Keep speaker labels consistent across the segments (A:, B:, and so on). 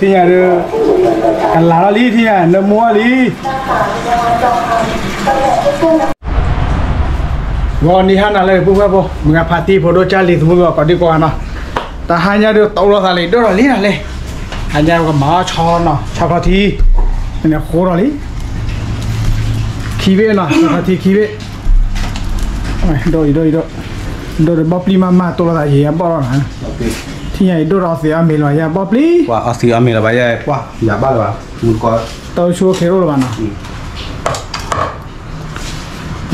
A: ที่เนี่ยดูกันลาลีที่เนี่ยเนื้อมัวลีวันนี้ฮะนั่นเลยพวกเรามึงพาร์ตี้พอดูจ้าลีทุกคนก็ดีกว่านะแต่หายาดูตัวเราเลยดูเราลีนั่นเลยหายาก็มาชอนเนาะชาพาทีเนี่ยโคเราลีคีเวนะชาพาทีคีเวดูบ๊อบลีมาตัวเราเหี้ยบ้านะที่ไหนดูเราเสียเมลว่าอย่าบ๊อบลี
B: ว่าเอาเสียเมลว่าอย่าบ้าเลยวะมึงก็
A: ตัวชัวร์เคโรหรือเปล่านะ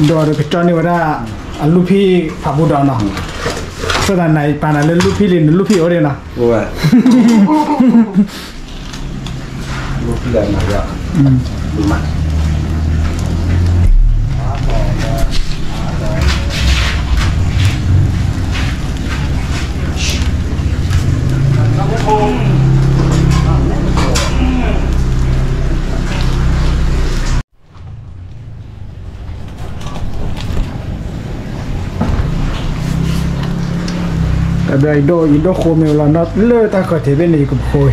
A: ดูเราไปจอนี่ว่าลูกพี่ผับบูดอนเนาะสุดท้ายในปานาเล่นลูกพี่ลินลูกพี่โอเดนะ
B: โอ้ยลูกพี่อะไรมาเยอะดูมา
A: แต่เดี๋ยวอินโดโคเมลเราเนาะเลือดตาเกิดเทเป็นอีกกับโคย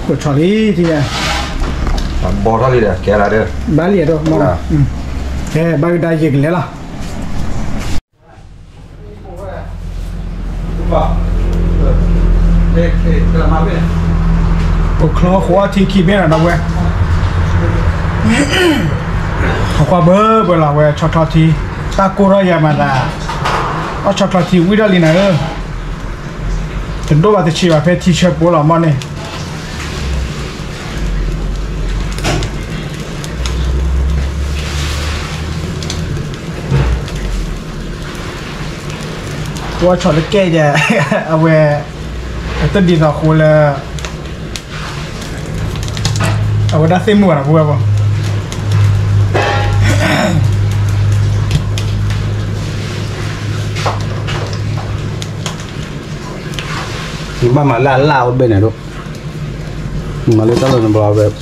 A: กดชอรี่ทีเนี่ย
B: บอลอะไรเด้อแกอะไรเด้อบ
A: าลีเด้อมองแค่บาลีได้ยิงเลยล่ะโอ้คลอหัวที่ขี้เบี้ยนะเว้ยเขาเบอร์เวลาเว้ยช็อตทีตาโกรยามาดาเอาช็อตทีวิดาลินาถึงตัวว่าจะชีวะเพชรที่เชื่อปูหล่อมันเนี่ยว่าช็อตเล็กแก่จะเอาไว้ต้นดีต่อคูเลยเอาไว้ได้เส้นหมวดนะพวกเรา
B: มาลาเบนเนี่ยลูกมาเลยตลอดนะบอแบบ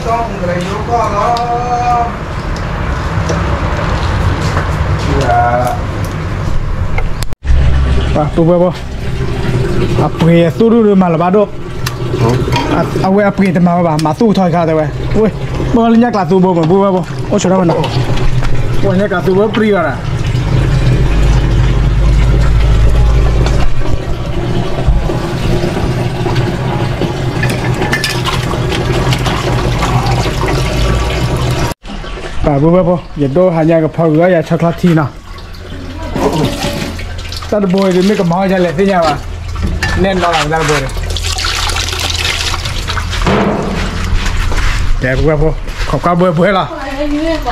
B: ช่องอะไรอยู่ก็รอ
A: ป่ะตัวเบออัปเกรดตู้ดูมาหรือเปล่าดูเอาไว้อัปเกรดมาบ้างมาตู้ถอยขาดเลยเว้ยบอลเนี่ยกลาตู้เบอร์มาบูเบอโอ้ชนะมันนะวันนี้กลาตู้เบอร์ปรีอะไรป่าบุบบุอย่าโดนหายากับพอเรืออย่าช็อกโกแลตทีนะตาดบอยดิไม่กับหมอใช่เลยที่เนี่ยวะแน่นอนตาดบอยแกบุบบุขอบคุณบุบบุให้ละ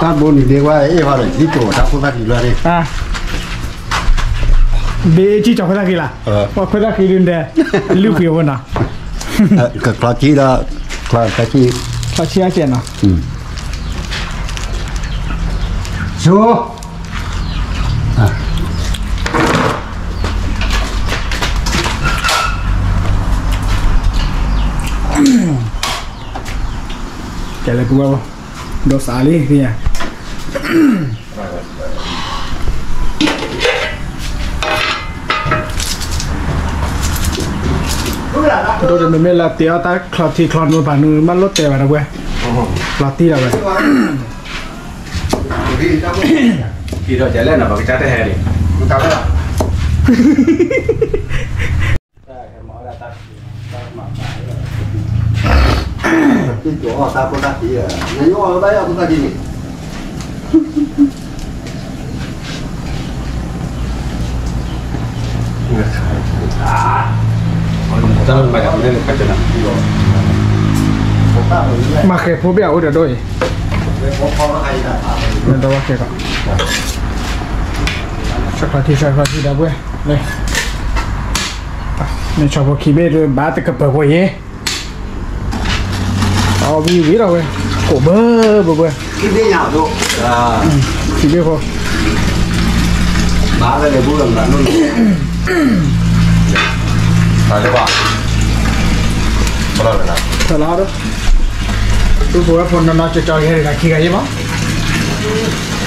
B: ตาดบอยนี่เรียกว่าเอ๊ะว่าอะไรที่โจทย์ทักคนทักกี่เลย
A: เบจี้จอกคนทักกี่ละว่าคนทักกี่ดินเดลูกเพียวนะ
B: กับคลาชีละคลาชี
A: อาเซียนนะ
B: ชัว
A: แกเลยกูว่าโดสาลีเนี่ยโดนมันไม่ละเตียวตาคลอดที่คลอดมือผ่านมือมันลดเตะไปนะเว้ยคลอดที่เราไป
B: พี่เราจะเล่นหรอบอกจะได้แห่ดิมึงทำได้หรอที่ตัวตาคนตาดีอ่ะยังอยู่อะไรอ่ะคนตาดีนี่จะลงไปกับเล่นกันจะหนัก
A: มาแค่พวกเบี้ยอุดรด้วย nên đâu kìa cả chắc là thì đã quên đây nên cho vào khi bên rồi bá tới cặp bờ quay ấy ví đâu cổ bơ
B: cái gì nhào đâu
A: thì biết không
B: bá cái này bữa lần luôn đấy ba nào
A: thật đó tôi vừa phun nó cho cái này khi cái gì mà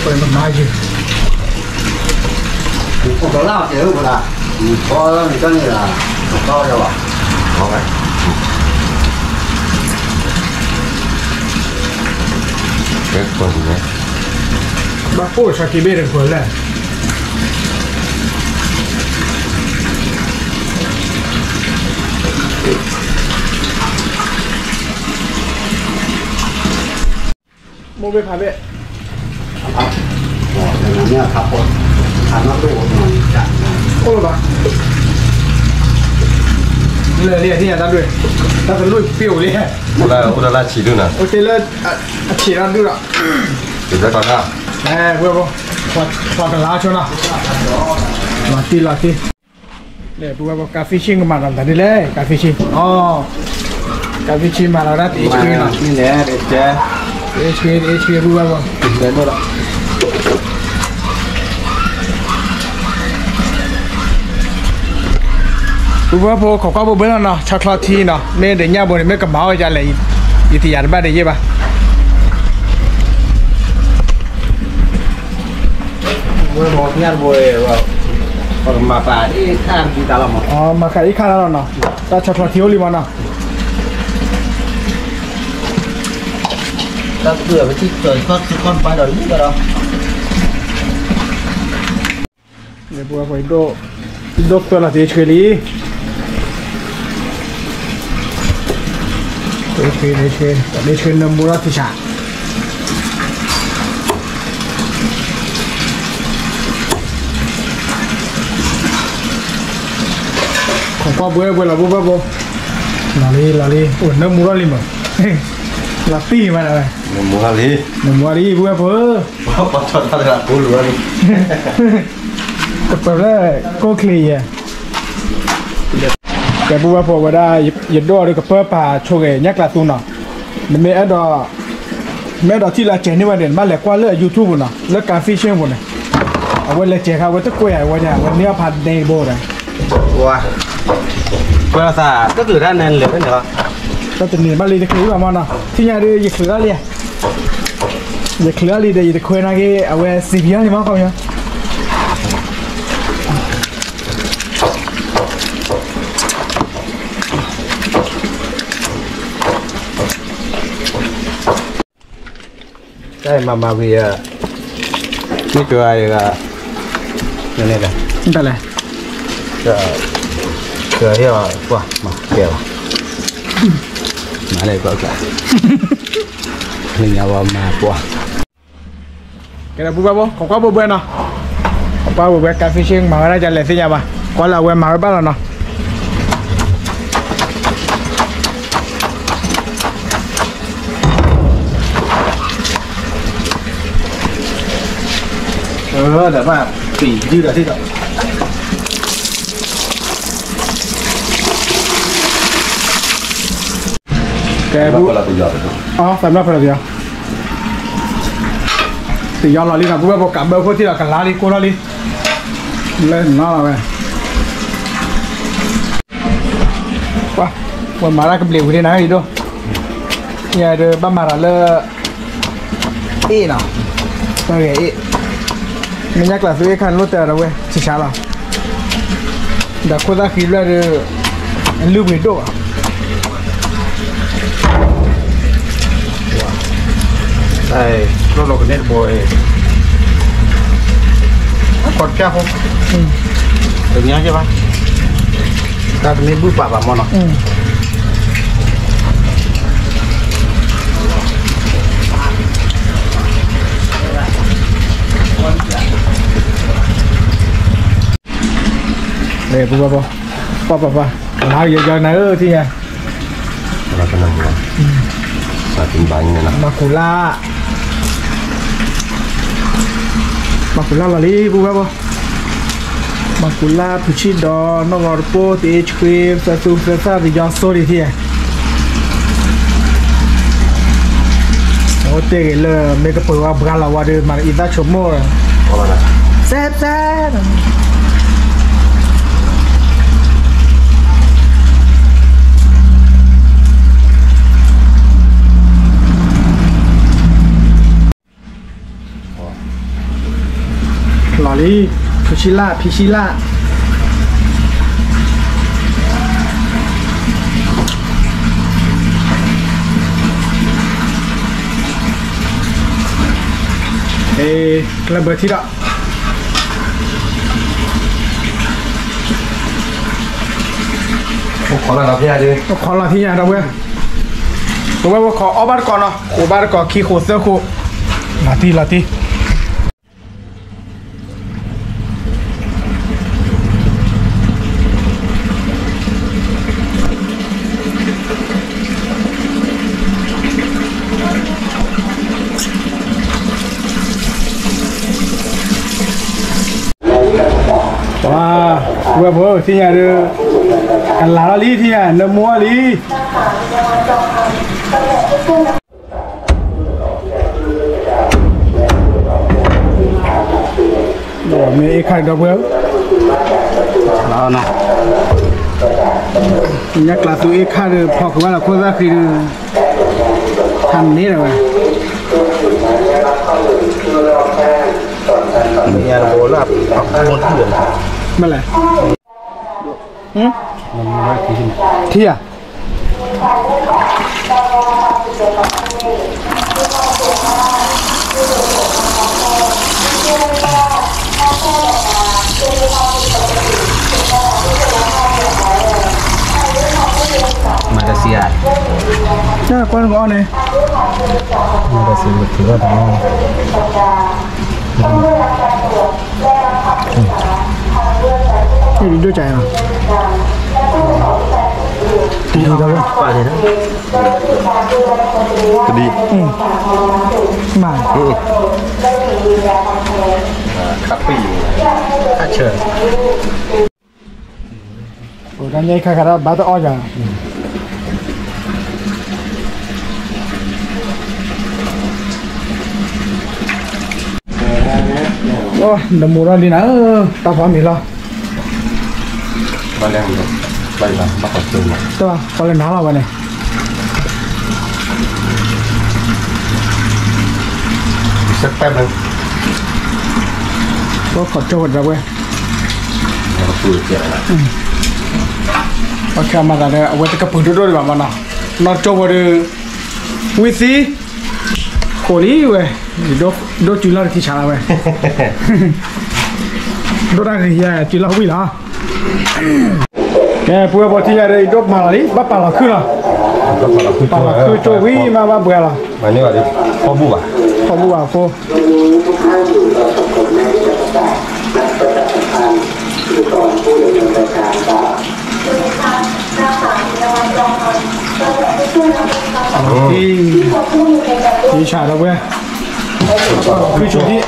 A: phải mình nói gì
B: không có lao thế không là có thì cái này là to rồi ạ có đấy cái con gì đấy
A: bác ôi sao khi biết được vừa lên mua về phải về
B: nhà tháp con tháp nó đủ
A: ôi bàเลยที่จะด้วยถ้าจะลุยเปรี้ยวเลย
B: là chỉ được nè
A: โอเคเลยchỉ raด้วยอ่ะ
B: để ra con nào
A: เพื่อนผมพอกันล้าชนอ่ะลาทีเนี่ยเพื่อนผมกาแฟชิงมาแล้วแต่ดีเลยกาแฟชิงอ๋อกาแฟชิงมาแล้วนะเอชพีนะ
B: นี่แหละเด็กแจ๊
A: เอชพีเพื่อนผมเดินหมดละเพื่อนผมขอความเบื่อเนาะช็อกโกแลตทีเนาะไม่เดี๋ยวเนี่ยบนไม่กระเมาจะอะไรยี่ที่อยากได้ได้ยี่ป่ะ
B: เมื่อหมดงานบ่อยว่าพอมาป่าที่ข้างที่ตลาดมั้ง
A: มาขายอีกข้างแล้วเนาะแต่ช็อกโกแลตทีโอลิมันเนาะ
B: ถ้าเผื่อไปที่เกิดก็ทุกคนไปเดี๋ยวนี้ก็ได้
A: เดี๋ยวพวกไปdoตัวละที่เฉลี่ยเฉลี่ยน้ำมูลที่ชาของพ่อเบื่อละบุบลาลีโอ้น้ำมูลลิมั้งลาตีมาเลย
B: น้ำมูลลี
A: บุบ
B: พอชดอะไรกูรู้นี่
A: แต่เปิดแล้วก็เคลียร์แต่บุบพอว่าได้ยัดดอด้วยกับเปิดป่าโชว์ยักษ์ละตัวเนาะแม่ดอที่ละเจนี่วันเด่นมาแหลกว่าเลือกยูทูบเนาะเลือกการฟิชชิ่งหมดเลยเอาไว้เลยเจ้าเขาไว้ตะกุยวันนี้วันนี้พันเดย์โบเลย
B: ว้าเวลาซาก็คือด้านนั้นเลยเป็นเหรอ
A: ก็จะหนีมาเลยจะคุยกับมันเนาะที่นี่เลยยิ่งเคลื่อนเลยยิ่งเคลื่อนเลยเดี๋ยวจะคุยนะกี่เอาไว้ซีพีนี่มั้งเขาเนี่ย
B: ใช่มาเวียนี่คืออะไรกันนี่เลย
A: นี่เป็นอะไร
B: เที่ยวกว่ามาเที่ยวมาเลยก็แก่นี่ยาวมากว่า
A: แกได้พูดป่ะของข้าวบุบเบิ้ลเนาะของข้าวบุบเบิ้ลการฟิชชิ่งมาได้จะเลยสิยาป่ะก่อนเราเว้นมาไว้บ้านเราเนาะ
B: เดี๋ยวมาปียืดที่ต่อ
A: แกพูดอ๋อสำหรับอะไรเดียวตียอมเราลีนะพูดว่ากับเบอร์คนที่เรากันล้าลีกูล้าลีเล่นน่ารักไหมว้าวันมาแล้วก็เปลี่ยนคนที่ไหนอีกด้วยเนี่ยเดี๋ยวบ้านมาแล้วเอ๊ะเนาะตัวเอ๊ะมันยากละซื้อคันรถแต่เราเว้ยช้าๆละเดี๋ยวคนละคิดว่าเดี๋ยวลูกไม่ดูอ่ะ
B: ใช่รถเราก็เน็ตบอยกดแค่พวกตรงนี้ใช่ปะตรงนี้บุปผามันเนาะ
A: เนี่ยปุ๊บป๊าลาวเยอะๆนะที่ไง
B: เราจะนั่งดูสาธิตบานเนี่ยนะ
A: มาคุล่า Makula lali buka apa? Makula puci do nomor po age cream satu sesa di sorry dia. Oke le mereka perlu berala wadah mana ida cuma. Set. Lali, pisila. Kalian bertidak.
B: Kalau nak dia je.
A: Kalau nantinya ada apa? Coba kau obat kau no, obat kau kiki khusus kau. Latih. Wah, gua bawa sini ada kan lali sini ada mua li. Wah, me ikan dah buat.
B: Nah.
A: Ini kelas tu ikan tu, pok kau lah kau dah kiri kan ni lah.
B: Ini ada bola, aku dia.
A: Mana? Tia.
B: Mada siat.
A: Nah, kau nak ni?
B: Mada siat betul dah.
A: Ini dua cahaya. Ini dah apa?
B: Apa dia? Tadi.
A: Mana?
B: Kapi. Kaca.
A: Orang ni kadang batu aja. Oh, dah murah di mana? Tak faham ni lah.
B: Baiklah, bakal cuma.
A: Tu lah, kalau nak apa ni?
B: Bisa pernah.
A: Kau coba berapa?
B: Aku dia.
A: Okey, mana ada? Awak tak perlu dulu di mana? Nak coba de wisi. Koli weh, do jual di sana weh. Do dah ya, jual hui lah. Okay, puas boti ada hidup malah ni, bapa lah kau lah. Bapa lah kau cowi, mama buat lah.
B: Mana ada? Kobu ah.
A: Kobu apa? Đi trả đâu vậy? Cứ chủ đi.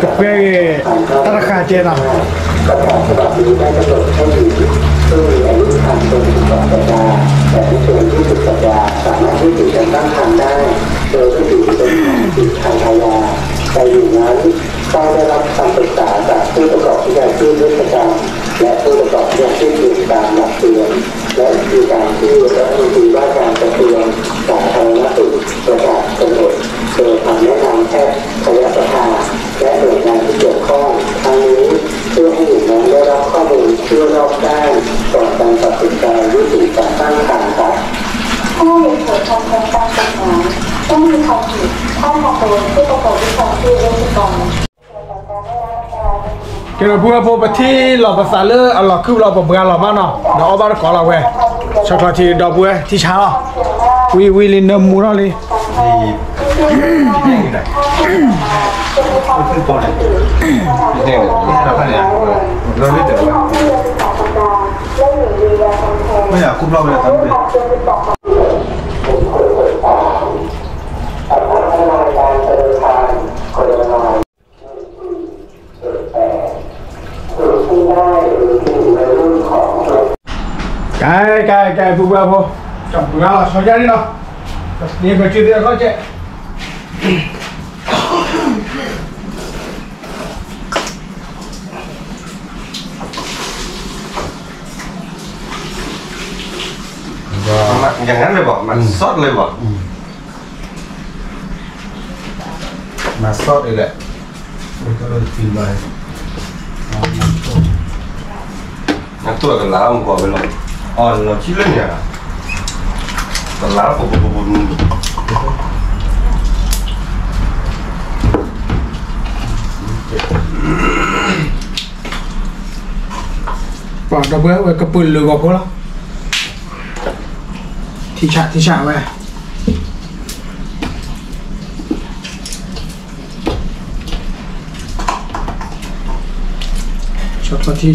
A: Cà phê tất cả trên nào.ซึ่งมีอายุครรภ์จนถึง2 สัปดาห์แต่ที่เกิน20 สัปดาห์สามารถที่จะตั้งครรภ์ได้โดยไม่ถือเป็นความผิดทางอาญาแต่อยู่นั้นต้องได้รับคำปรึกษาจากผู้ประกอบวิชาชีพราชการและผู้ประกอบวิชาชีพอื่นตามหลักเกณฑ์และมีการที่รัฐมนตรีว่าการกระทรวงสาธารณสุขประกาศกำหนดโดยคำแนะนำแพทยสภาและหน่วยงานที่เกี่ยวข้องทั้งนี้เพื่อให้หญิงนั้นได้รับข้อมูลที่รอบด้านก่อนการตัดสินใจยุติการตั้งครรภ์ครับถ้ามีผลทางการกฎหมายต้องมีความผิดถ้าหากเป็นผู้ประกอบวิชาชีพราชการKira buat apa beti lo pasal le Allah ku lo pemberan lo mana dah obat kau lah weh cakap ti dah buat ti cara wi lin murah le
C: แห้งอยู่ไหนขึ้นปอดเลยแห้งนี่เราเนี่ยเราไม่เดือดไม่อยากคุ้มเราเลยทำเลย
A: ไก่ผู้บ่าวจับผู้บ่าวชอบใจนี่เนาะนี่ก็ชื่อเดียวเขาเจ๊
C: อย่างนั้นเลยบอกมันซอสเลยบอกมาซอสเลยแหละก็เลยกินไปนักตัวกันแล้วมันกว่าไปลงอ่อนเราชิ้นเล่นเนี่ยกันแล้วผม
A: ปอดระเบิดไว้กระปุนหรือว่าพวกเราที่ฉะไว้ช็อกโกแลต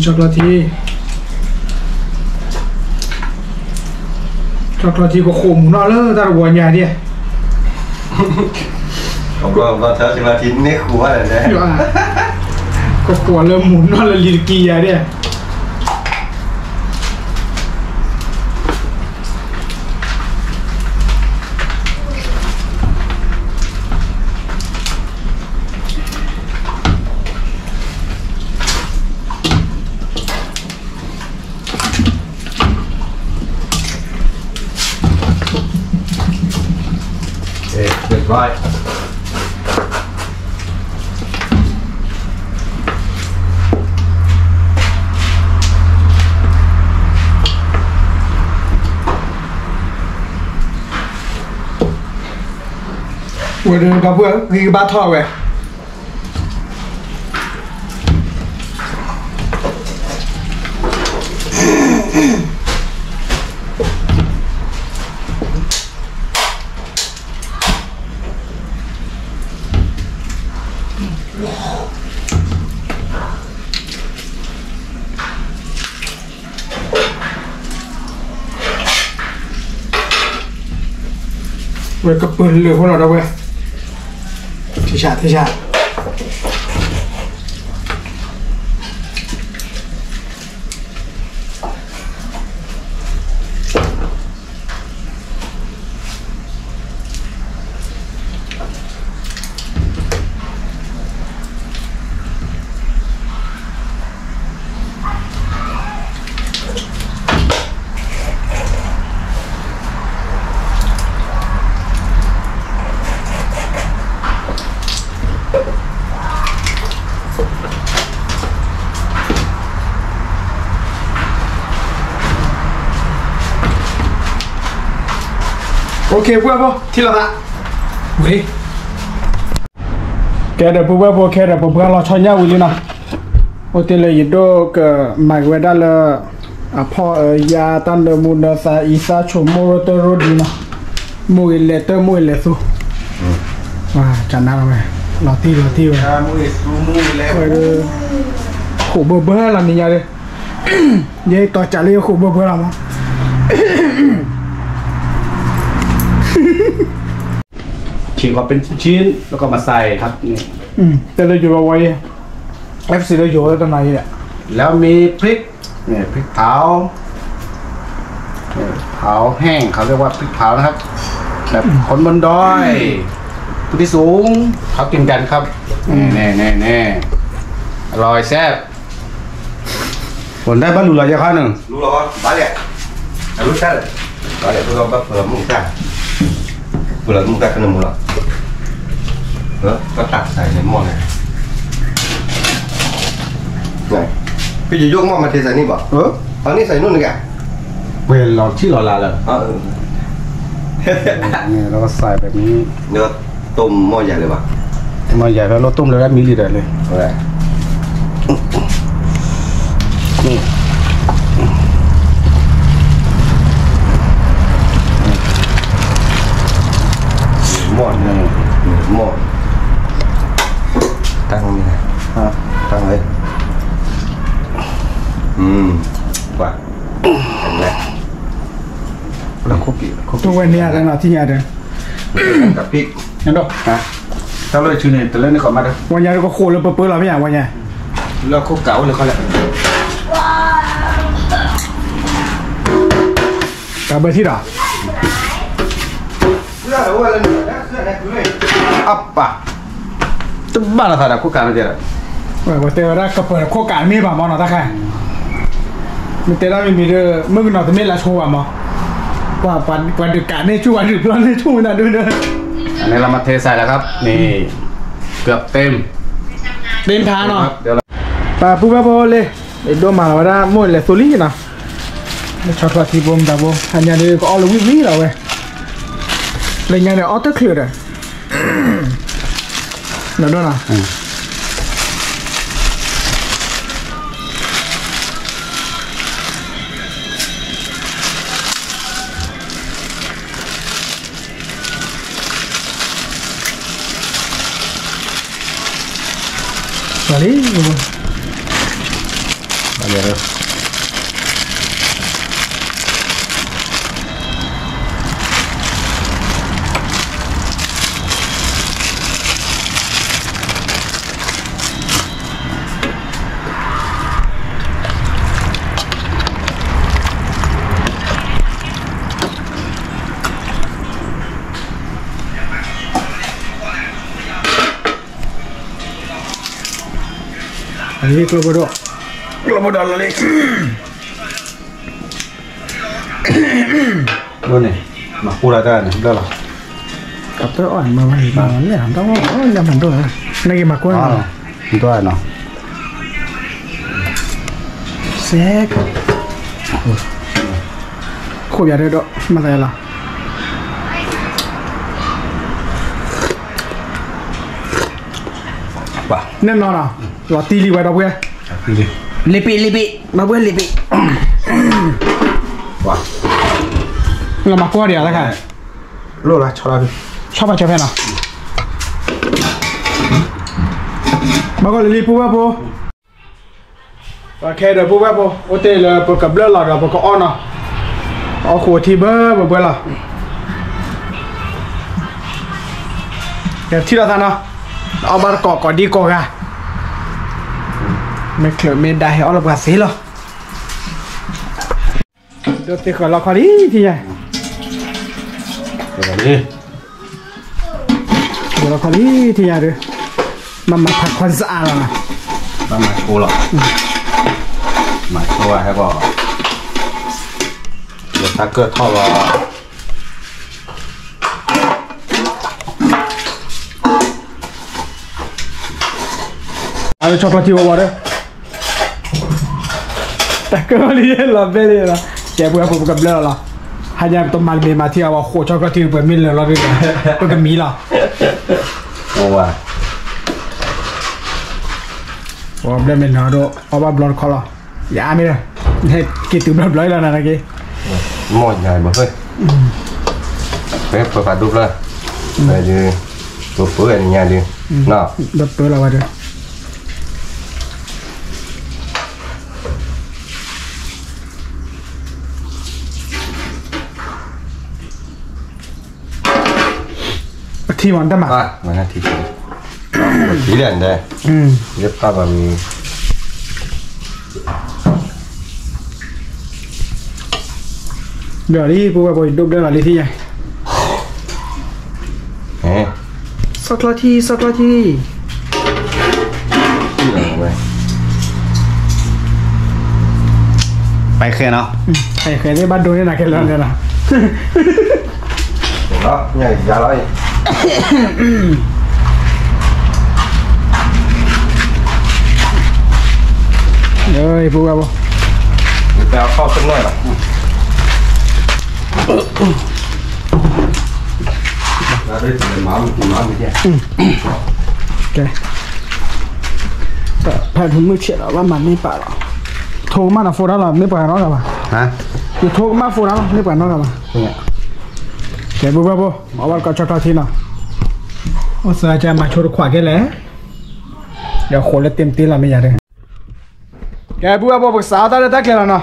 A: ทีก็ขมเนาะเลยแต่ละวันใหญ่ดิ
C: ผมก็เธอสิมาทิ้งนี่ครัวอะไรเนี่ย
A: ก็กลัวเริ่มหมุนเนาะเลยลีกีใหญ่ดิ
C: เรียบร้อย
A: วันเดินกับเพื่อนกี่บาททอดเว้ยเว้ยกระปืนเหลือพวกเราเว้ยที่ชาโอเคเพื่อนพวกที่เราละเว้ยแกเดี๋ยวเพื่อนพวกแค่เดี๋ยวเพื่อนเราชอบย่าวิลินะโอเคเลยยิดโดก็หมายไว้ได้เลยพ่อยาตันเดมูนซาอีซาชมโมโรเตโรดีนะมูอิเลเตอร์มูอิเลซูว้าจันทร์อะไรลอตี้เว้ย
C: มูอิสูมูอิเล
A: โหเบอร์ละนี่ยาเลยยัยต่อจากเลยโหเบอร์ละมั้ง
B: ฉีกออกเป็นชิ้นแล้วก็มาใส่ครับนี่
A: แต่เราอยู่เอาไว้ FC เราอยู่ตรงไหนเนี่ย
B: แล้วมีพริกเนี่ยพริกเผาเผาแห้งเขาเรียกว่าพริกเผานะครับแบบคนบนดอยพื้นที่สูงเขากินกันครับแน่อร่อยแซ่บผลได้บ้านรู้อะไรจะข้าวหนึ่ง
C: รู้หรอบ้านเนี่ยรู้ใช่เลยบ้านเนี่ยตัวก็เปิดมุ้งใช่เปิดมุ้งใต้ขนมหรอก็ตักใส่ในหม้อเลยไงพี่จะยกหม้อมาเทใส่นี่บ่ตอนนี้ใส่นู่นเลยแก
B: เวลเราที่เราลาเลยเนี่ยเราก็ใส่แบบนี้
C: เนื้อต้มหม้อใหญ่เลยป่ะ
B: หม้อใหญ่แล้วเราต้มเลยได้มิลลิเลยนี่
C: ห ตั้งนี่ตั้งเลยว่าเห็นไหมแล้วคุกกี้
A: ตัววันนี้อะไรนะที่เนี่ยเด้อ
C: กับพริก
A: นั่นดอก
B: ถ้าเลยชื่อเนี่ยแต่เล่นนี่ขอมาเด้อ
A: วันนี้เราก็โคแล้วเปื้อนเราไม่อย่างวันนี้
B: แล้วคุกเก๋าเลยเขาแหละ
A: กับเบอร์ที่หรอ
C: เสื้อหรือว่าอะไรเนี่ยเสื้อเนี่ยคือเลย
B: อัปปะตุ๊บบ้านเราถ่ายคุกเก๋าเลยเจ้า
A: ว่าเตอร์ได้กระเปิดโคการมีป่ะมอนะตาแค่มันเตอร์ได้มีเรื่องเมื่อกี้นอนจะไม่ละโชว์ป่ะมอว่าวันดึกการในช่วงดึกร้อนในช่วงนั้นด้วยเนอะ
B: อันนี้เรามาเทใส่แล้วครับนี่เกือบเต็ม
A: ทานเนาะ
B: เดี๋ยว
A: ปลาปูปลาโบเลยเดี๋ยวมาแล้วได้หมดเลยสุริยนะช็อตที่ผมแต่ผมหันยันเดี๋ยวก็เอาลูกวิ่งเราเว้ยเลยยันเดี๋ยวออโต้เคลียร์เลยนั่นด้วยนะVale,
C: vale.
A: Ini kelopodo lagi.
B: Ini, makura kan, udah lah.
A: Kata orang mana ni, tahu orang zaman tu. Lagi makura.
B: Itu ada.
A: Sek. Kau biar ada mana lah.
B: Apa?
A: Ni mana? Roti li ada apa? Lipi, apa lipi?
B: Wah,
A: lama kau dia lah kan?
B: Lo lah, coba.
A: Coba lah. Bagus lipi apa? Okey, dah buat apa? Hotel perkebel lah, dah perkau on lah. Aku tiba berbuat lah. Yang tidak sana, abar kau di kau kan? ไม่เคยไม่ได้เอาละบาสีหรอเดี๋ยวตีขอเราขอดีทีใหญ่
B: เดี๋ยวนี้
A: เราขอดีทีใหญ่เลยมาผัดความสะอาดแล้วนะ
B: มาโคหรอมาโคให้บอกเดี๋ยวถ้าเกิดทอดรอ
A: เอาช็อกโกแลตที่ว่าเลยแต่ก็ไม่ได้หลับไปเลยนะแกพูดกับเบลล์ละหายตัวมันมีมาที่เอาโคช็อกโกแลตที่เป็นมิลเลยเราด้วยก็จะมีละ
B: โอ้ว่ะ
A: ว่าเบลล์เป็นหน้าดูเอาแบบบลอนคอร์อย่าไม่ได้ให้กินตัวแบบร้อยแล้วนะนักกี้
C: หมดใหญ่บ่เฮ้ยเฮ้ยเปิดฝาดูเลยไปดูตัวเปื่อยนี่ไงดิเนาะ
A: ตัวเปื่อยเราไปดูที่มันได้มา
C: มันน่าที่ที่เด่นได้เรียบกับมี
A: เดี๋ยวนี้พวกเราไปดูเรื่องอะไรที่ใหญ่สักละที
B: ไปเคยเนาะ
A: ไปเคยได้บ้านดูนี่นะแค่เรื่องนี้นะ
C: đó nhảy ra lại
A: rồi phụ vào
C: béo kho từng nơi rồi ra đây thì máu gì
A: ok phải thùng mười triệu đó màไม่ป่ะโทรมาหน้าโฟนแล้วไม่ป่ะน้องกับมา
B: ฮะ
A: อยู่โทรมาโฟนแล้วไม่ป่ะน้องกับมาแกบุบบุเอาวันก็ช็อกโกแลตที่น่ะโอ้เสียใจมาชดขวาแกเลย เดี๋ยวคนเลยเต็มตีละไม่อยากเลยแกบัวบอกสาวตาได้ตักเลยเนาะ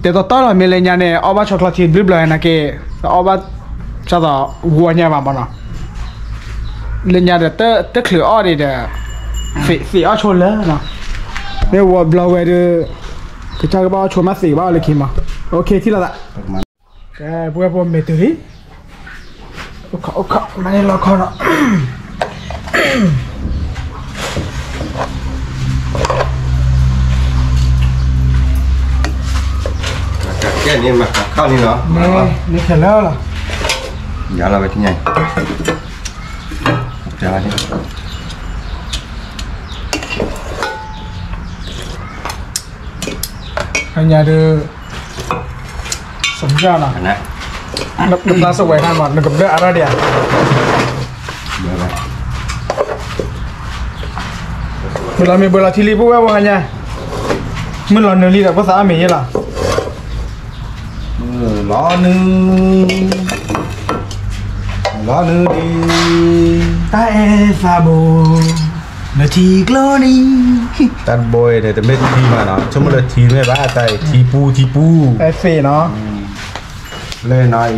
A: แต่ต่อเรามีเลยเนี่ยเอาบ้าช็อกโกแลตที่บลิบเลยนะแกเอาบ้าชาต่อวัวเนี่ยมาบ้าเนาะเลยเนี่ยเดี๋ยวเตะขลุ่ยอ้อดีเดี๋ยวสีอ้อชนเลยเนาะเนี่ยวัวบลาวเดอร์ก็จะก็บ้าชนมาสีบ้าเลยคิมอ่ะโอเคที่ละแกบัวบอกเมตุรีโอเคมาเนี่ยรอคอเนาะ
C: แค่นี้มาข้าวนี่เนาะ
A: นี่แค่แล้วล่ะ
C: เดี๋ยวเราไปที่ไหนเดี๋ยวที่
A: อันนี้เดือสมชาตินะ
C: นะ
A: นับตาสวยขนาดนั้นกับเรื่องอะไรเดียว
C: เดี๋ยวไป
A: เวลามีเวลาที่รีบว่าไงเนี่ยมันร้อนเนื้อรีแต่ภาษาอเมริกา
B: ล้อนึงดี
A: ตาเอฟาโบนาทีกลอนี่
B: ตันบอยแต่ไม่ทีมาเนาะชั่วโมงละทีไม่บ้าใจทีปู
A: ไอเฟ่เนาะ
B: เล่นหน่อย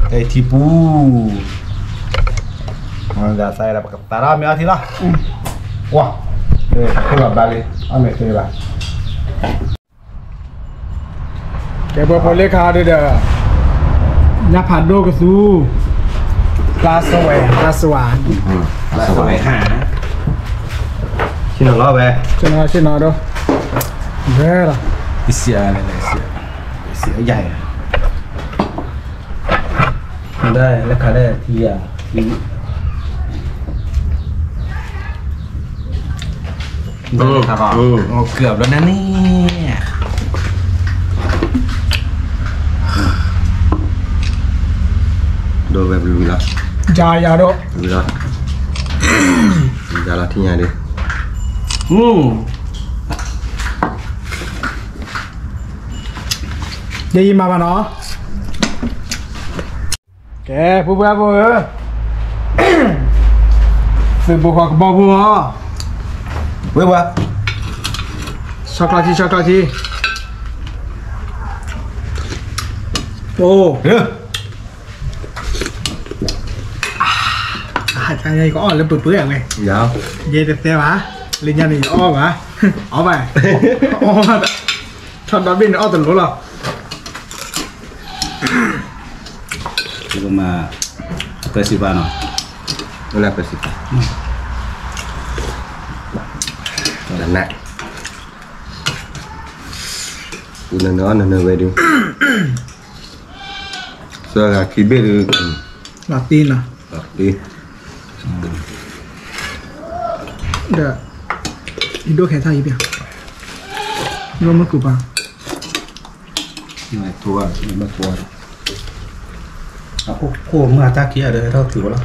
B: ไอทีปูมันจะใส่แล้วกับตาราไม่เอาทีละว้าขึ้นมาบาลีเอาไม่เคยบ้า
A: แกบอกพอเลขาเด้อยับผัดโดกซูปลาสวาย
B: หาชิ้นหนึ่งล้อไป
A: ชินอดูเด้อล่ะ
B: เสียอะไรเสียใหญ่ได้แล้วค่ะได้ทีครับเกือบแล้วนะเนี่ยโดนแบบรู้ละ
A: ยาโด
C: รู้ละยาละที่ไหนดิ
A: ได้ยินมาป่ะเนาะแกผู้บ่าวซื้อบุกกับบ่บัว
B: เว้ยวะ
A: ช็อกโกแลตโอ้ใช่ก็อ่อนแล้วเปื่อยๆไง
C: ยาว
A: เย็นแต่วะลินยานี่อ้อวะอ้อไปอ้อมาชอนดอบบินอ้อตลอดหรอ
B: ที่ก็มาเปสิบาเนาะ
C: นั่นแหละเปสิบนั่นแหละกูนั่นเวดิส่วนคีเบล
A: ลาตินนะ
C: ดี
A: เดี๋ยวอีโดแค่ท่าอีเปียรวมมากูป่ะ
B: ไม่ตัวโค้เมื่อตาเกียเลยเราถือว่าแล้ว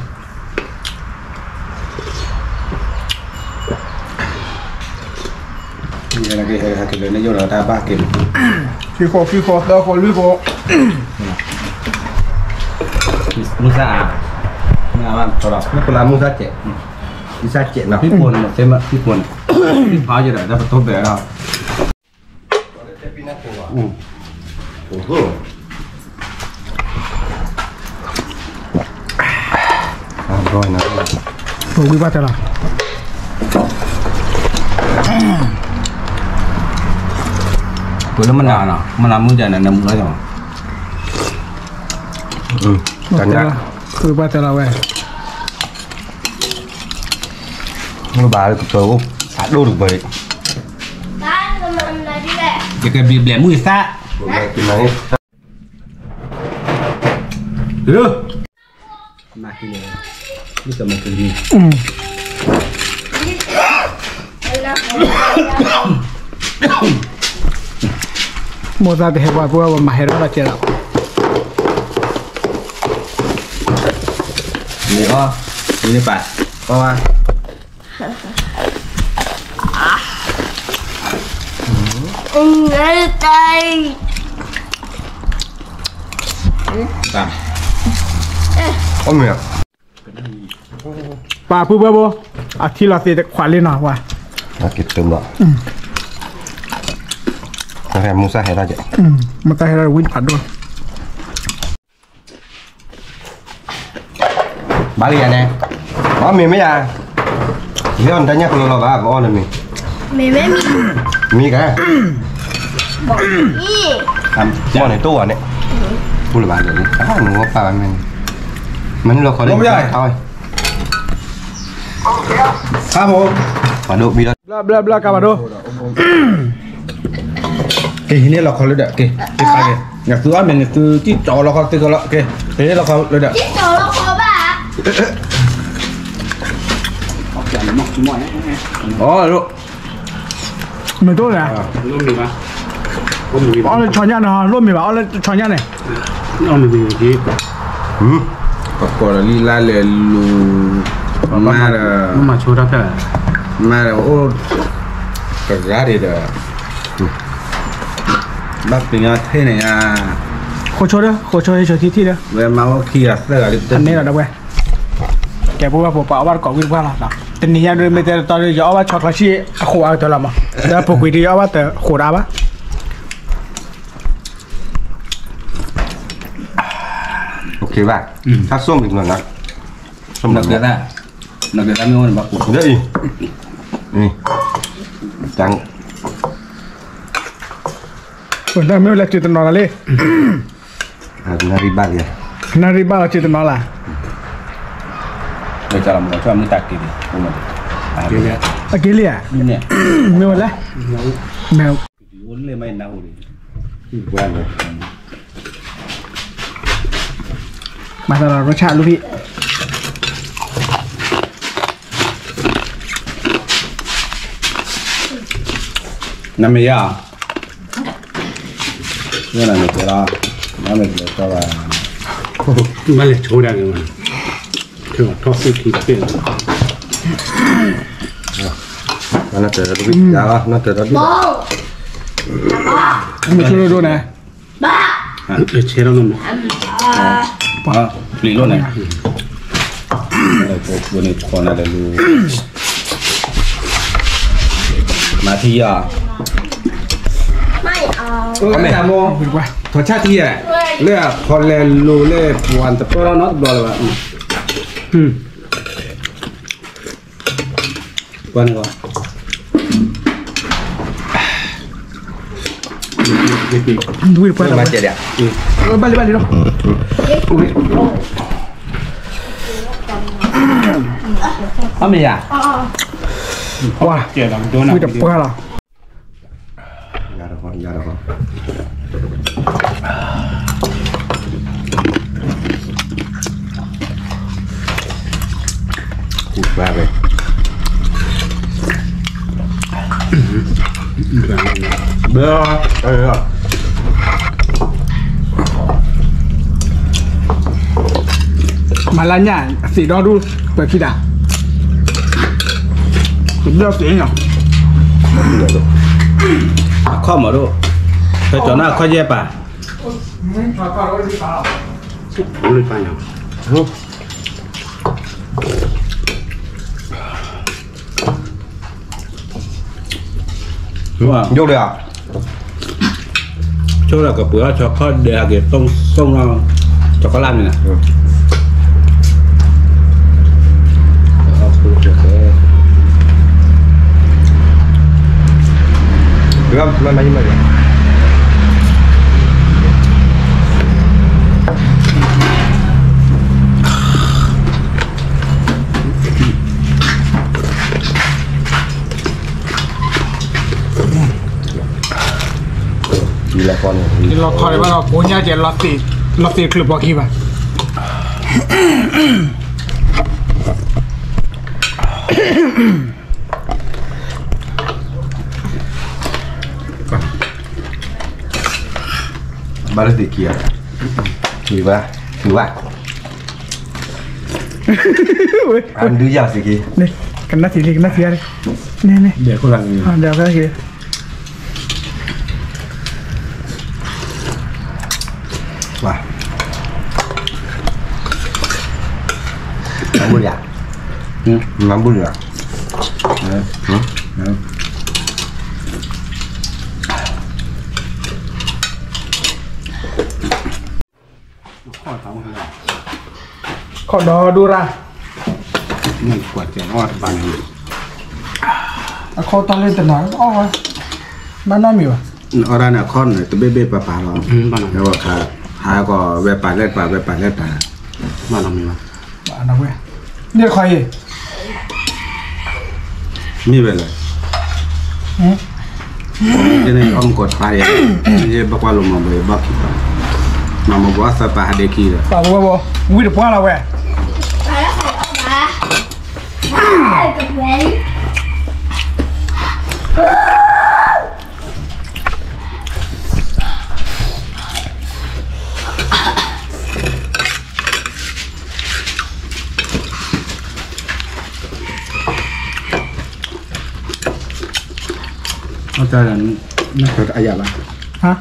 B: นี่อะไรกันให้กินเลยนายโยนเราตาบ้ากิน
A: ฟิโคดาวโคลุยโค
B: มุสาไม่เอาบ้างตลอด
C: ไม่เป็นไรมุสาเจ็ดนะ
B: พี่ปนเต็มพี่ปนพี่พายจะได้ประตูแบบเรา
C: โอ้โหร้อยนะ
A: โอ้วิบัติละ
B: ตัวนั้นมันนานอ่ะมันนานมึงใจนั่นมึงแล้วจัง
A: กันนะคือบัติละเว้ย
C: มึงบ้าเลยตัวกูอัดดูดูไป
D: บ้านกำลังอะไรที่แหละ
B: จะเกิดบีบแหลมมือซะ
C: กินไหม
B: มากินเลยนี่จะมากินดี
A: โมซาเดว่าพวกว่ามาเฮร่าเจรา
B: นี่ก็นี่ไปก็ว่า
D: ตาย
C: โอ้เมีย
A: ป่าพูดเบอร์โบอาที่เราเสียขวานเลยหน่อยว่ะ
C: เก็บเติมหรอแต่แฮมมูซ่าให้ได้จ้ะ
A: มันตายเราวิ่งผัดด้วย
C: บาลีอันนี้อ๋อมีไหมอ่ะเรื่องแต่เนี้ยคนเราบ้าอ๋อเนี่ยมี
D: ไม่มี
C: มีกัน
D: บอกนี่
C: ทำหม้อในตู้อ่ะเนี่ยพูดเลยบ้าเดี๋ยวนี้อ้าวหนูว่าป่ามันเราขอได้ไม่ได้เท่าไหร่ครับผมขอดูมีแล้ว
A: บลากาบาโดเกนี่เราเขาเลยเด้อเกไปอยากซื้ออันเป็นซื้อที่จอเราเขาซื้อเขาละเกนี่เราเขาเลยเด้อ
D: ที่โตแล้วขอบ้า
B: อ๋อลูก
A: ไม่ตัวเลย
B: ลูกมีปะ
A: เอาเลยช้อนยันนะร่วมมีป่ะเอาเลยช้อนยันเนี่ย
B: เอาไม่มีที่
E: Pokok ni lale lu
B: มาชูรักกัน
E: mara oh kagari dah. Bab punya thene ya.
A: โคโชเด้อโคโชให้โชที่เด้อ
E: We mau kia sekali
A: อันนี้เราได้เว้ยแกพูดว่าผมเอาว่าก่อวิ่งว่าละแต่นี่ยังไม่แต่ตอนนี้จะเอาว่าช็อตละชีโคเอาตัวละมั้งแล้วพวกวิดีโอว่าแต่โคได้ปะ
C: โอเคป่ะถ้าส้มอีกหน่อยนะส้ม
B: นักเรียนน่ะนักเรียนมีคนบักกู
C: เยอะอีกนี่จัง
A: คนได้ไม่เวลาจิตนอนละเลย
C: นาริบาเลย
A: นาริบ้าจิตนอนละ
B: เดี๋ยวจะลำบากช่วยมึงตักกินกูมาดิเนี่ย
A: อากิเลีย
B: เนี่ย
A: ไม่วันละแมว
B: วนเลยไม่เน่าเลย
C: ว่านเลย
A: มาตลอดรสชาติลูกพี่
B: น้ำไม่ยากเนี่ยนะเนี่ยเราน้ำไม่เกี่ยวกับว่ามันเลยโชว์ได้กันมั้ยถึงทอดสุกี้เป็น
C: น่าจะรู้วิยาวน่าจะรู้
D: บอก
A: ไม่ช่วยดูนะ
D: บ้า
B: เชลล์นุ่มหลีโลไหนอะไรพวกวันนี้คนอะไรรู้มาที่ยา
D: ไม่เอา
E: Kami amo
A: ดีกว่า
E: thocha ti ya. Le kholle lu le puan ta pero not bol ba.
B: Quan quoi?
A: ดูอีกว่า
C: มาเจ็ดอ่ะ
A: บ้านเลยเนาะ
B: Apa ya?
A: ว้า
B: Dia dah dona.
A: คุยกับปลาหรอย
C: าดอกยาดอกพูดว่าไปเบื่อ
A: มาล้านเนี่ยสีดอดูเปิดขี้ด่าเป็นเรื่องเสียงเหรอ
B: Kau malu. Kau cina kau je apa? Boleh panjang. Wah,
C: ยกเลยอ่ะ
B: chỗ là cái bữa cho kau dia cái tông sông nó cho kau làm này.
C: Được không? Mai như vậy. Đi là con này.
A: นี่เราคอยว่าเราโกนยาเจ็ดล็อตตีคลิปบอกขี้ป่ะ
C: Balas di kia. Kiba, kiba. Andu ya sih ki.
A: นี่กันนัดสีเล็กนัดเสียเลยนี่
B: Dia kau lagi.
A: เดี๋ยวก็คือ
C: Wah. Kamu ya. น้ำบุญอ่ะ
A: ขอดอดูระ
B: นี่กวดแกงอดบานนี้
A: เขาตอนเล่นแต่หน่อยอ๋อบ้านน้องมีวะ
E: Orang nak kon tu bebe papa lo.
B: บ้านเรา
E: Lewat kah, hal ko wepat let.
B: บ้านเรามีมั้ย
A: บ้านน้องเว้ยเนี่ยใคร
E: Ni bela. Jadi om kot pare. Jadi bakwa lo mau beli baki pa. Mama buat apa ada kira.
A: ป่าวบ่วิ่งป้าเราเว้ย
D: ไปแล้วใครเอามากับแหวน
B: Hotel ni nak ayat lah.
A: ฮะ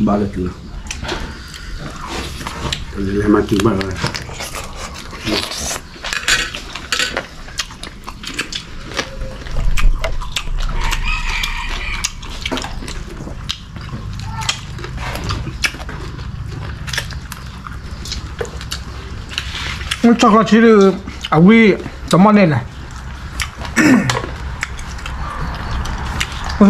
B: Balik dulu. Boleh mati balik.
A: chocolate chill a we the money này ok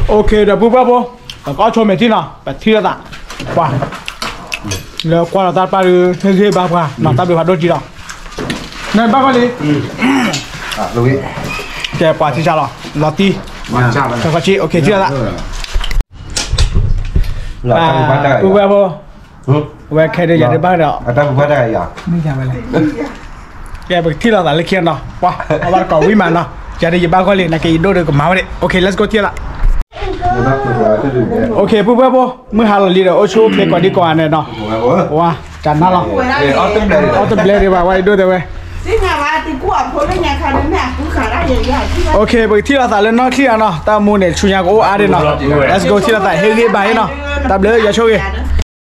A: ok rồi bố bố có cho mẹ tí nào phải thi ra tạ qua rồi qua là ta ba được thế thế ba qua mà ta được hoạt động gì đâu này ba con đi
C: Lưu ý
A: kẹp quả thì sao rồi lọt ti cho con chị ok chưa ạ
C: Là ta cũng bắt đây
A: bố bố về khai đây giờ để bắt được
C: Ta cũng bắt đây à
A: ไม่ใช่อะไรแกไปที่เราแต่ละเคียนเนาะว้าเอาบ้านเก่าวิมานเนาะจะได้ยินบ้านก็เลยนะแกอินโดเดินกับหมาเลยโอเค let's go เที่ยวละโอเคปุ๊บปุ๊บเมื่อหาเราลีเดอร์โอชูเพลงก่อนดีกว่าเนี่ยเนาะว้าจัดหน้าเราเอาตัวเบลเลยว่าไว้ด้วยเดี๋ยวเว้ย
F: Thế nhà bà thì của phố lên nhà khá đến mẹ cũng khá đã vậy vậy
A: โอเคไปที่เราแต่ละเนาะที่เนาะตามูเนี่ยชุนยาโออาร์เดเนาะ let's go ที่เราแต่เฮลี่ไปเนาะตาเบลอย่าโชว์